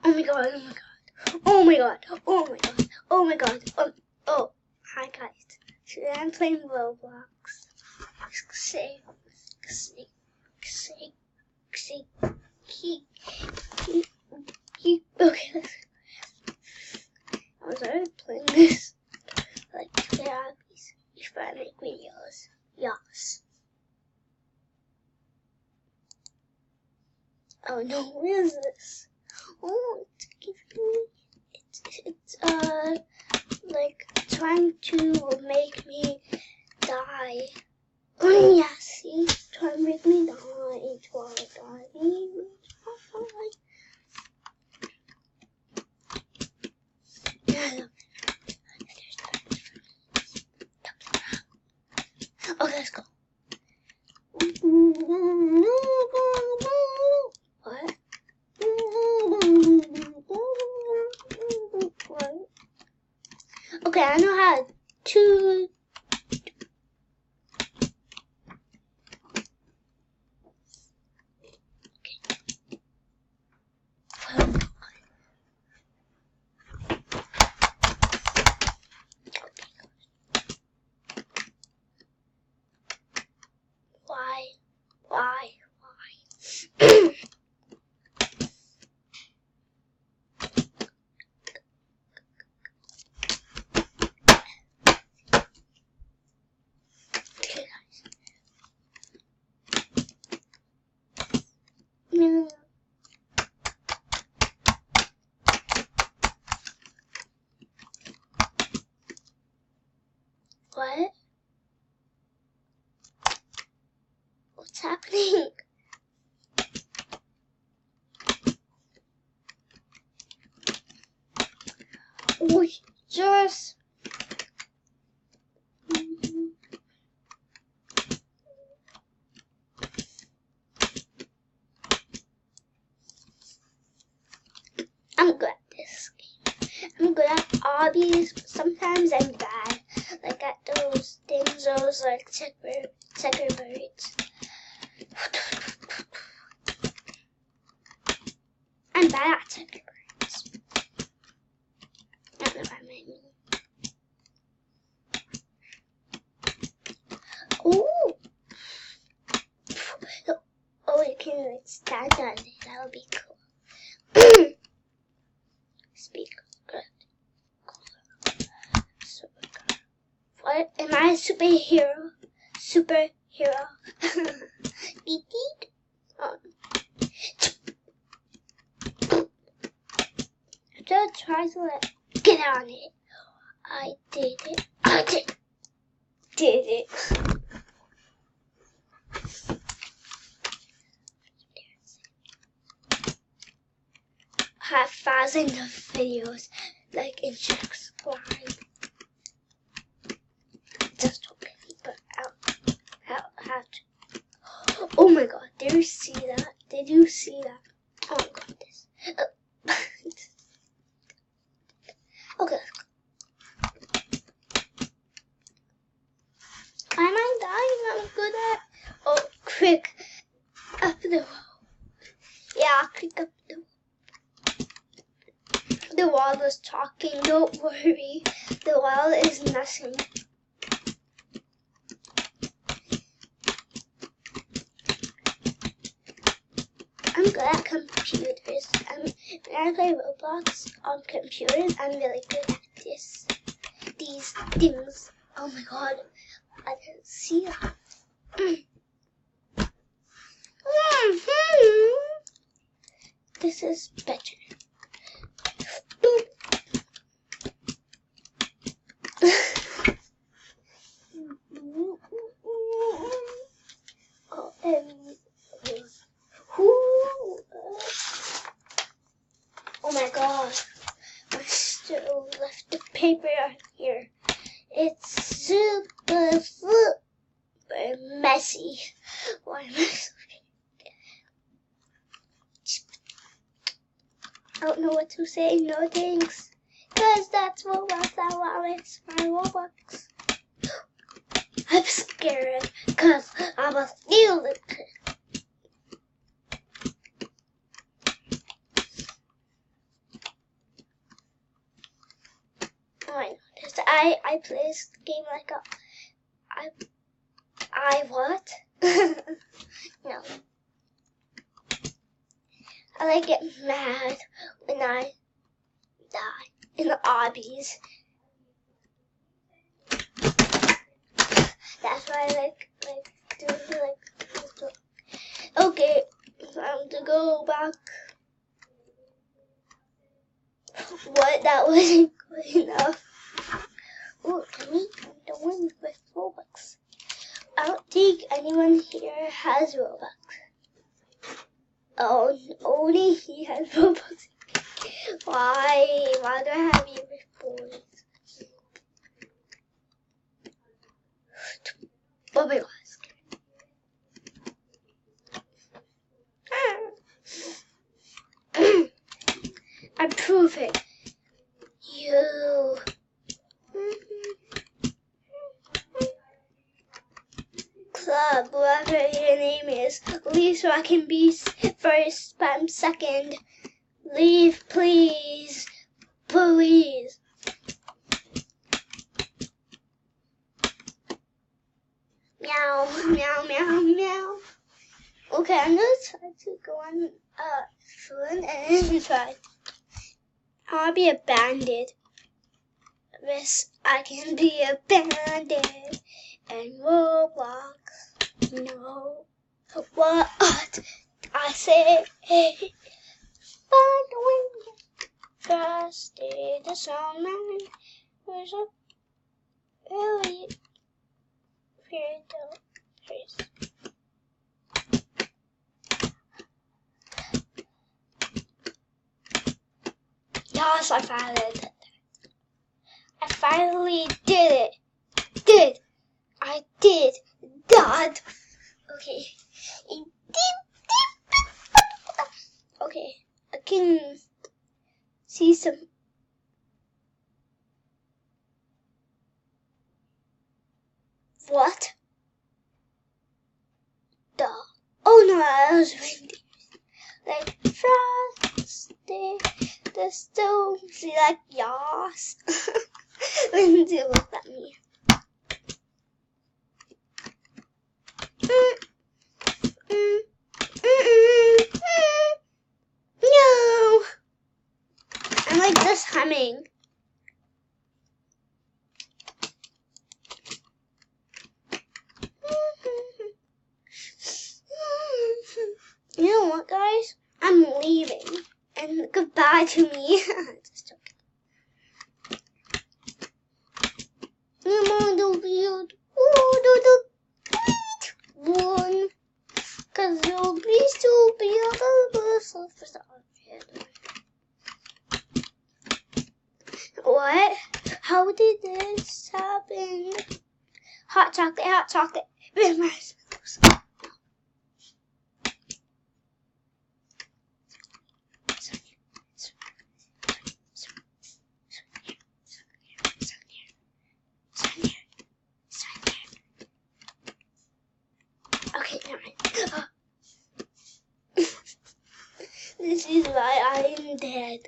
Oh my god, oh my god. Oh my god, oh my god, oh my god. Oh, hi guys. Today I'm playing Roblox. Okay, let's I started playing this like therapies before I make videos. Yes. Oh no, what is this? Oh, it's giving me. It's like trying to make me die. Oh yeah, see, trying to make me die. Try to die. Okay, let's go. What? Okay, I know how to. Why? Okay, guys. No. What? What's happening? We just. I'm good at this game. I'm good at obbies, but sometimes I'm bad. Like at those things, those like checker birds. I'm bad at checker birds. I don't know what I mean. Oh! Oh, you can like stand on it. That would be cool. Speak good. What? Am I a superhero? Beep beep. Oh. I tried to get on it. I did it. Did it. I have thousands of videos like in subscribe. Just okay, but how to. Oh my god, did you see that? Did you see that? Oh my god, this. Okay. Am I dying? I'm good at. Oh, quick. Up the wall. Yeah, quick up the wall. The wall is talking. Don't worry. The wall is nothing. I'm good at computers. When I play Roblox on computers, I'm really good at these things. Oh my god, I didn't see that. This is better. Oh my god, I still left the paper on here. It's super messy. Why am I so I don't know what to say, no thanks. Cause that's Roblox, I want it's my Roblox. I'm scared, cause I'm a stealing kid. I play this game like I what? No. I like get mad when I die in the obbies. That's why I like doing like. Okay, time to go back. What? That wasn't good enough. Ooh, can we the win with Robux? I don't think anyone here has Robux. Oh, only he has Robux. Why? Why do I have you with boys? Bobby Mask. I prove it. You. Club, whatever your name is, leave so I can be first, but I'm second. Leave, please. Please. Meow, meow, meow, meow. Okay, I'm gonna try to go on fun and try. I wanna be a bandit. Yes, I can be a bandit and Roblox. No, what I say? Hey, find the wind. Trusted the summer. There's a really fairy tale face. Yes, I found it. I finally did it. I did that. Okay. Okay. I can see some. What? Duh. Oh no, that was windy. Like frosty. The stone. See, like yas. Lindsay looked at me. No. I'm like just humming. You know what, guys? I'm leaving. And goodbye to me. Just joking. I'm on the field. Oh, the one. Cause you'll be stupid. What? How did this happen? Hot chocolate. With marshmallows. Okay, never mind. This is why I'm dead.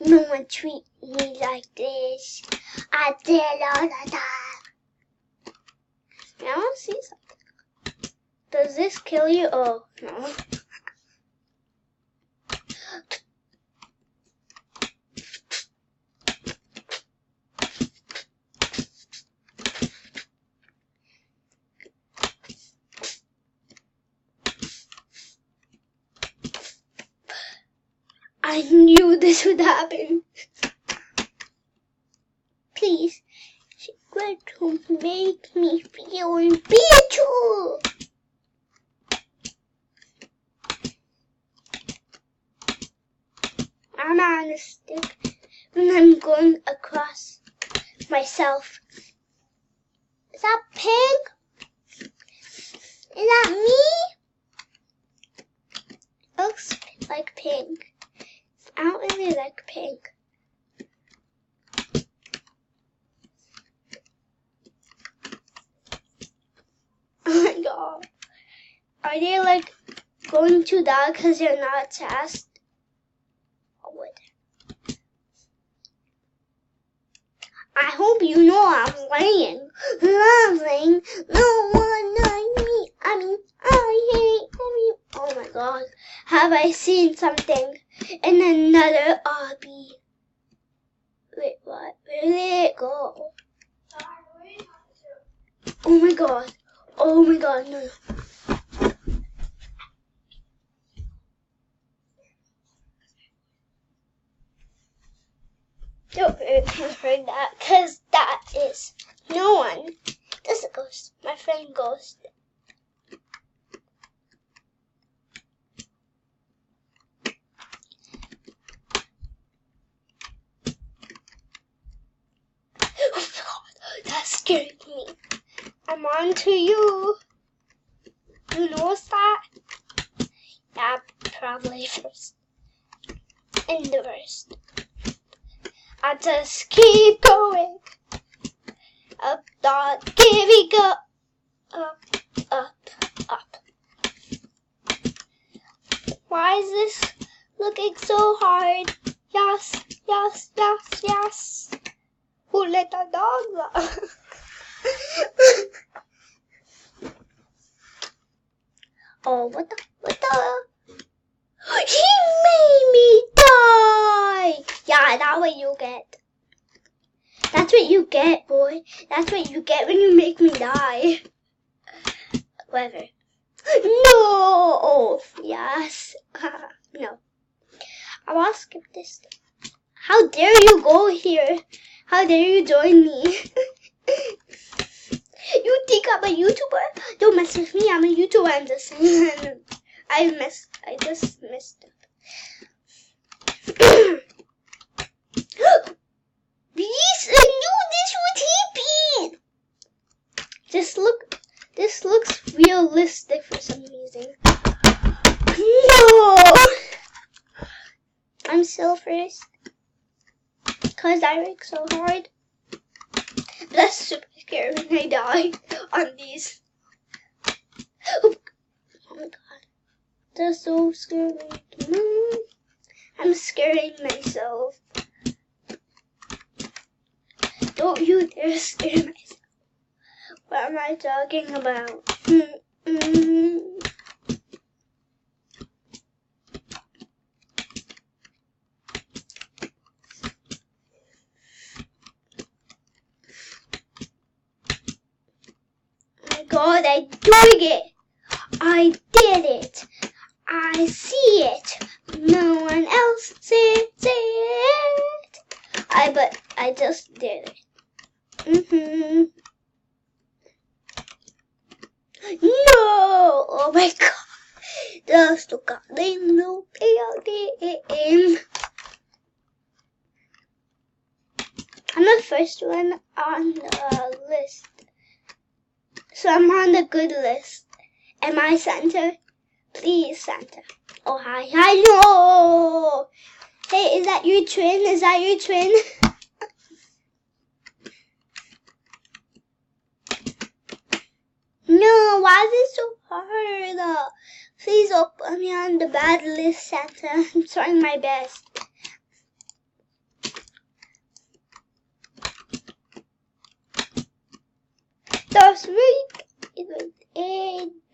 No one treat me like this. I did all the time. I want to see something. Does this kill you? Oh, no. I knew this would happen. Please, she's going to make me feel invisible. I'm on a stick and I'm going across myself. Is that pink? Is that me? Looks like pink. I don't really like pink. Oh my god. Are they like going to die because they're not attached? Oh, what? I hope you know I'm playing. I'm playing. No one like me. I mean, I hate me. Oh my god. Have I seen something in another obby? Wait, what? Where did it go? Oh my god. Oh my god, no. Don't heard that, because that is no one. That's a ghost. My friend Ghost. Oh my god, that scared me. I'm on to you. You know that? Yeah, probably first. In the first. I just keep going. Up, dot, here we go. Up, up, up. Why is this looking so hard? Yes, yes, yes, yes. Who let the dog out? Oh, what the? He made me die! Yeah, that's what you get. That's what you get, boy. That's what you get when you make me die. Whatever. No! Oh, yes. No. I will skip this. How dare you go here? How dare you join me? You think I'm a YouTuber? Don't mess with me. I'm a YouTuber. I'm just I just messed up. Please, I knew this would happen. This looks realistic for some reason. No! I'm still first. Because I work so hard. That's super scary when I die on these. Oh my god. That's so scary. I'm scaring myself. Don't you dare scare myself. What am I talking about? God, I doing it. I did it. I see it. No one else sees it. But I just did it. No! Oh my god. Just look at them, no game. I'm the first one on the list. So I'm on the good list. Am I Santa? Please, Santa. Oh, hi. Hi, no! Hey, is that your twin? Is that your twin? No, why is it so hard? Please don't put me on the bad list, Santa. I'm trying my best. That's right. It was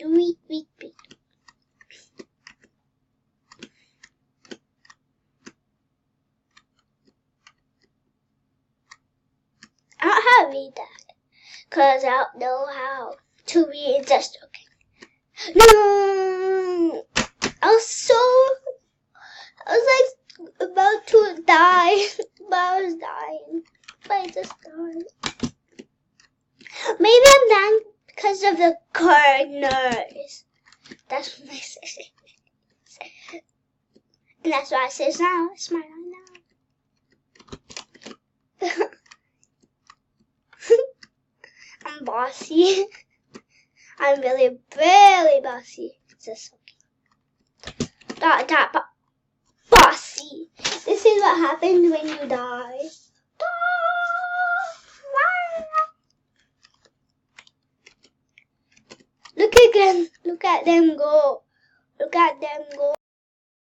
a week. I don't have read that. Because I don't know how to read. Just okay. No! I was like about to die. But I was dying. But I just died. Maybe I'm dying because of the corners. That's what I say. And that's why I say now. Smile now. I'm bossy. I'm really, really bossy. Just okay. Bossy. This is what happens when you die. Look again. Look at them go. Look at them go.